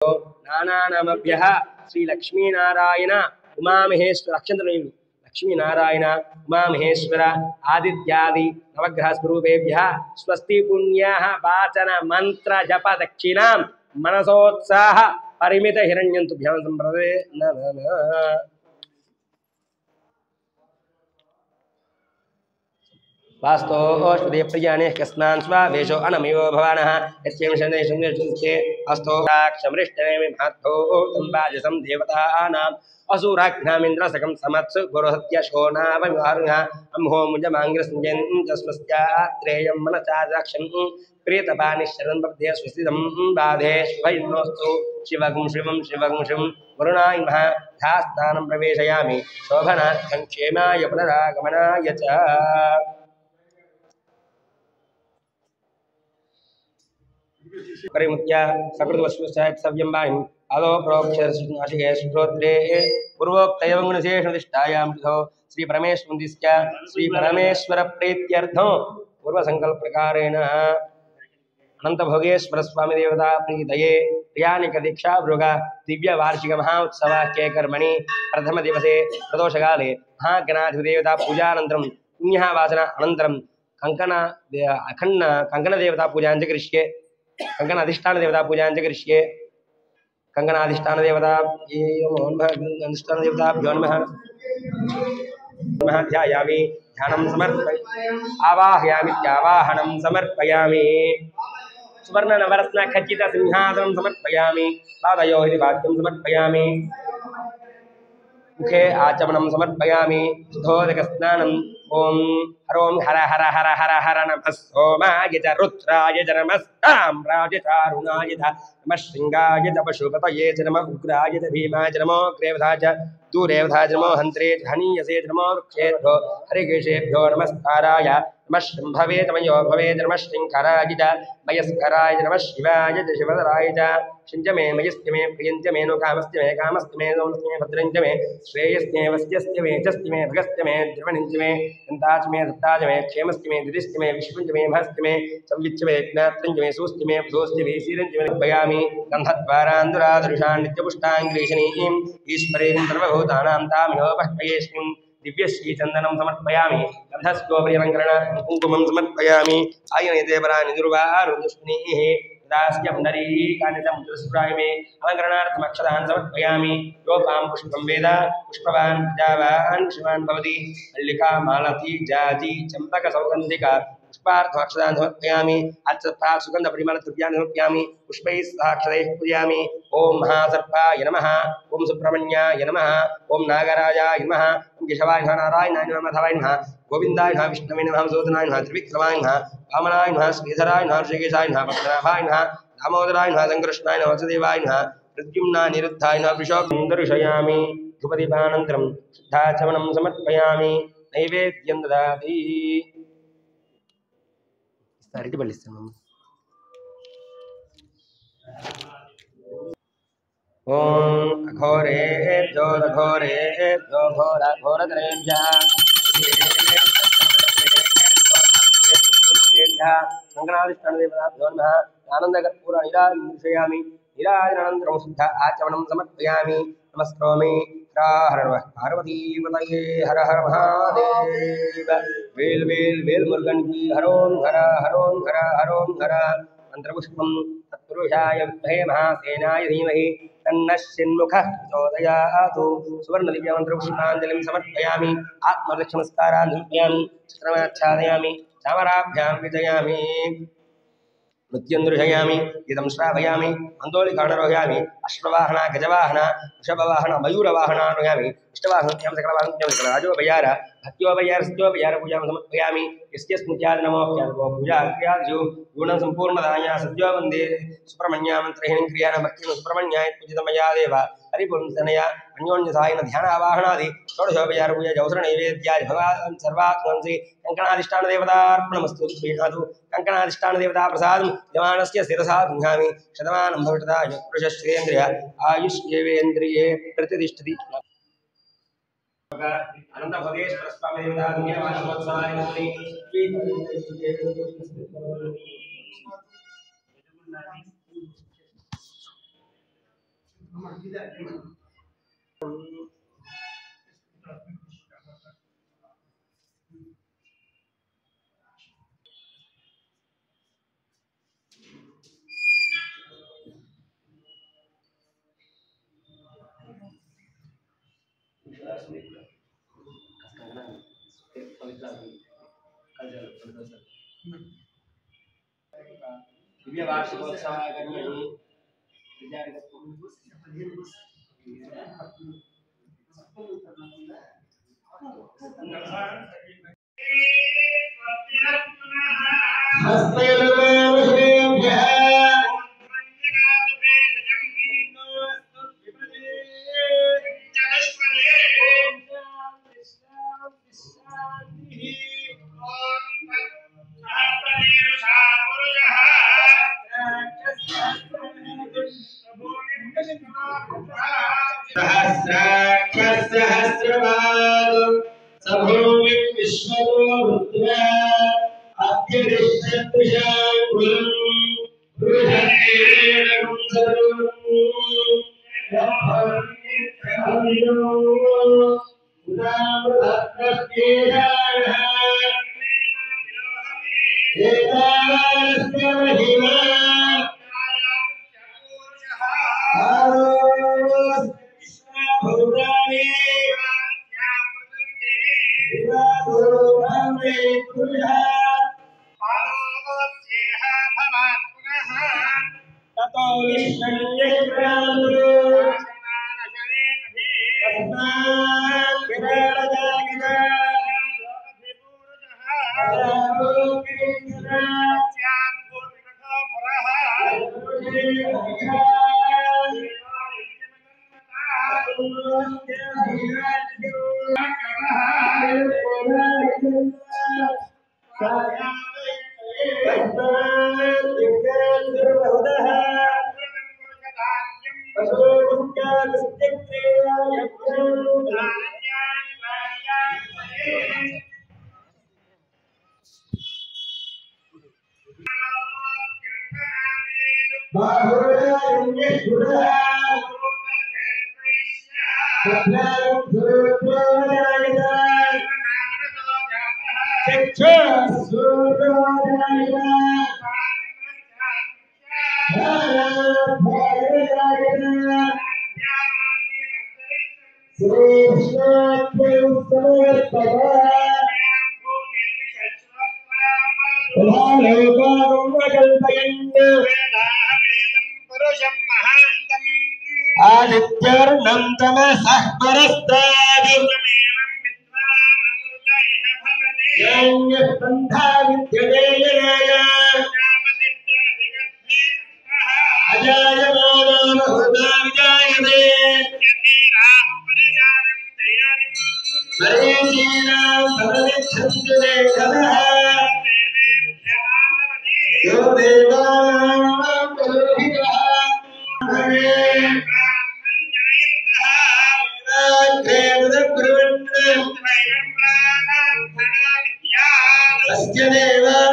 नानानमभ्यः श्री लक्ष्मीनारायण उमामहेश्वर अक्षंतरनीलु लक्ष्मीनारायण उमामहेश्वर आदित्यादि नवग्रह स्वरूपेभ्यः स्वस्ति पुण्याः वाचन मंत्र जप दक्षिणां मनसोत्साह परिमित हिरण्यन्तुभ्यां संप्रदे नमः। वास्तोष्पदे प्रियाणे कस्नान् स्वावेशो अनमिवो भवानः यस्यं शनैः शनैः अस्तो क्षमृष्टनेमि महत्तो तम्बाजसं देवतानाम् असुराघ्नामिन्द्रसकं समत्सु गुरुहत्यशोनावविवारुणः अम्हो मुजमाङ्ग्रसञ्जयन्तस्मस्यात्रेयं मनसादाक्षं प्रियतपानिश्चरन् बद्धे स्वस्तिदं बाधे शुभैर्नोऽस्तु शिवगुं शिवं वरुणाय नमः ध्यास्थानं प्रवेशयामि शोभनार्थं क्षेमाय पुनरागमनाय च। परिमुत्या सकृतवस्तुसहस्रव्यं वाणिम् आदौ प्रोक्षरसिंहाशिके श्रोत्रे पूर्वोक्तैवं गुणशेषनिष्ठायां तथो श्रीपरमेश्वरस्य श्रीपरमेश्वरप्रीत्यर्थं पूर्वसङ्कल्पप्रकारेण अनंतभोगेश्वर स्वामी देवता प्रीतये प्रियानिक दीक्षा भृग दिव्य वार्षिक महोत्सव के कर्मणि प्रथम दिवसे प्रदोषकाले महागणाधिदेवता पूजानन्तरं पुण्यवाचन अनन्तरं कंकण देवता पूजां च करिष्ये कंकण अधिष्ठान देवता पूजां च करिष्ये कंकणाधिष्ठान देवता अधिष्ठान देवताभ्यो नमः ध्यायामि ध्यानं समर्पयामि आवाहयामि आवाहनं समर्पयामि सुवर्ण नवरत्न खचित सिंहासनं समर्पयामि पादयोः वाद्यं समर्पयामि मुखे आचमनं समर्पयामि शुद्धोदकस्नानम् ओं हरों हर हर हर हर हर नमः सोमाय च रुद्राय च नमः ताम्राय च अरुणाय च नमः श्रृंगाय च पशुपतये च नमः उग्राय च भीमाय च नमो ग्रेवधाय च दूरेवधाय च नमो हन्त्रे च हनीयसे च नमो वृक्षेभ्यो हरिकेशेभ्यो नमस्काराय नमः शम्भवे च मयो भवे च नमः श्रृङ्खराय च मयस्कराय च नमः शिवाय च शिवधराय च शिञ्जमे मयस्त्यमे प्रियन्त्यमे नो कामस्त्यमे कामस्त्यमे नोमस्त्यमे भद्रञ्चमे श्रेयस्त्यमे वस्त्यस्त्यमे चस्त्यमे भगस्त्यमे द्रवणिञ्चमे दन्ताचमे दत्ताचमे क्षेमस्त्यमे दिदिस्त्यमे विश्वञ्चमे महस्त्यमे संविच्चमे ज्ञात्रञ्चमे सूस्त्यमे भूस्त्यमे सीरञ्चमे भयामि गन्धद्वारान्दुरादृशान् नित्यपुष्टाङ्ग्रीशनीं ईश्वरीं सर्वभूतानां तामिहोपह्वयेष्मिन् दिव्यश्रीचन्दनं समर्पयामि गन्धस्योपरिलङ्करण कुङ्कुमं समर्पयामि आयनेते पराणि दुर्वारुदुष्णीः दास्य पुण्डरीकानि समुद्रस्फुरामि अलङ्करणार्थमक्षतान् समर्पयामि योपां पुष्पं वेद पुष्पवान् प्रजावान् शिवान् भवति मल्लिका मालती जाजी चम्पक सौगन्धिका पुष्पार्थमक्षतान् समर्पयामि अर्चत्वा सुगन्धपरिमलद्रव्याणि समर्पयामि पुष्पैः साक्षतैः पूजयामि ओं महासर्पाय नमः ओं सुब्रह्मण्याय नमः ओं नागराजाय नमः ओं केशवाय नमः नारायणाय नमः माधवाय नमः गोविंदाय नमः विष्णवे नमः मधुसूदनाय नमः त्रिविक्रमाय नमः वामनाय नमः श्रीधराय नमः ऋषिकेशाय नमः पद्मनाभाय नमः दामोदराय नमः संकृष्णाय नमः वसुदेवाय नमः प्रद्युम्नानिरुद्धाय नमः वृषोकं दर्शयामि धूपदीपानन्तरं शुद्धाचमनं समर्पयामि नैवेद्यं ददामि ओम अघोरेभ्यो घोरेभ्यो घोरघोरतरेभ्यः कंकणाधिष्ठानदेवताभ्यो नमः आनन्दकर्पूरनिराजनं नीराजनानन्तरं शुद्ध आचमनं समर्पयामि नमस्करोमि हर पार्वतीपतये हर हर महादेव वेल वेल वेल मुरुगन की हरों हर मंत्रपुष्पं तत्पुरुषाय विद्महे महासेनाय धीमहि तन्नः षण्मुखः प्रचोदयात् सुवर्णदिव्यमन्त्रपुष्पाञ्जलिं समर्पयामि आत्मरक्षनमस्कारान् समर्पयामि चित्रमाच्छादयामि चामराभ्यां विजयामि नृत्यं दर्शयामि गीतं श्रावयामि मन्दोलिकानरोहयामि अश्ववाहन गजवाहन वृषभवाहन मयूरवाहन आरोहयामि इष्टवाहनोद्यं सकलवाहनोद्यं सकलराजोपयार भक्त्योपयार सत्योपयार पूजां समर्पयामि यस्य स्मृत्यादि नमो पूजा क्रियादिषु गुणं सम्पूर्णदाय सद्यो वन्दे सुब्रह्मण्यामन्त्रहीनं क्रियाण भक्तिं सुब्रह्मण्याय पूजितमया देव हरिपुंसनया अन्योन्यसायन ध्यान आवाहनादि षोडशोपचार पूजा जौसर नैवेद्यादि भगवान् सर्वात्मनसि कंकणाधिष्ठान देवतार्पणमस्तु प्रीणातु कंकणाधिष्ठान देवता प्रसादं यजमानस्य शिरसा गृह्णामि शतमानं भवतः पुरुषश्रेन्द्रिय आयुष्येवेन्द्रिये प्रतिष्ठति अनंत भोगेश्वर स्वामी देवता दुनिया वासोत्सवाय नमः दिव्य वार्षिकोत्सव कर्मणि सहस्रवाद सभूमि विश्वतो रुद्रा अत्यरिष्टपुषाकुलम् बृहत्तेरं आदित्यर्णं तमसः परस्तादुर्मेवं विद्वानमृतैः विद्यते जनाय अजायमानो बहुधा विजायते मरीचीनां भवनिच्छन्ति वेदः यो देवानां पुरोहितः अस्य देवा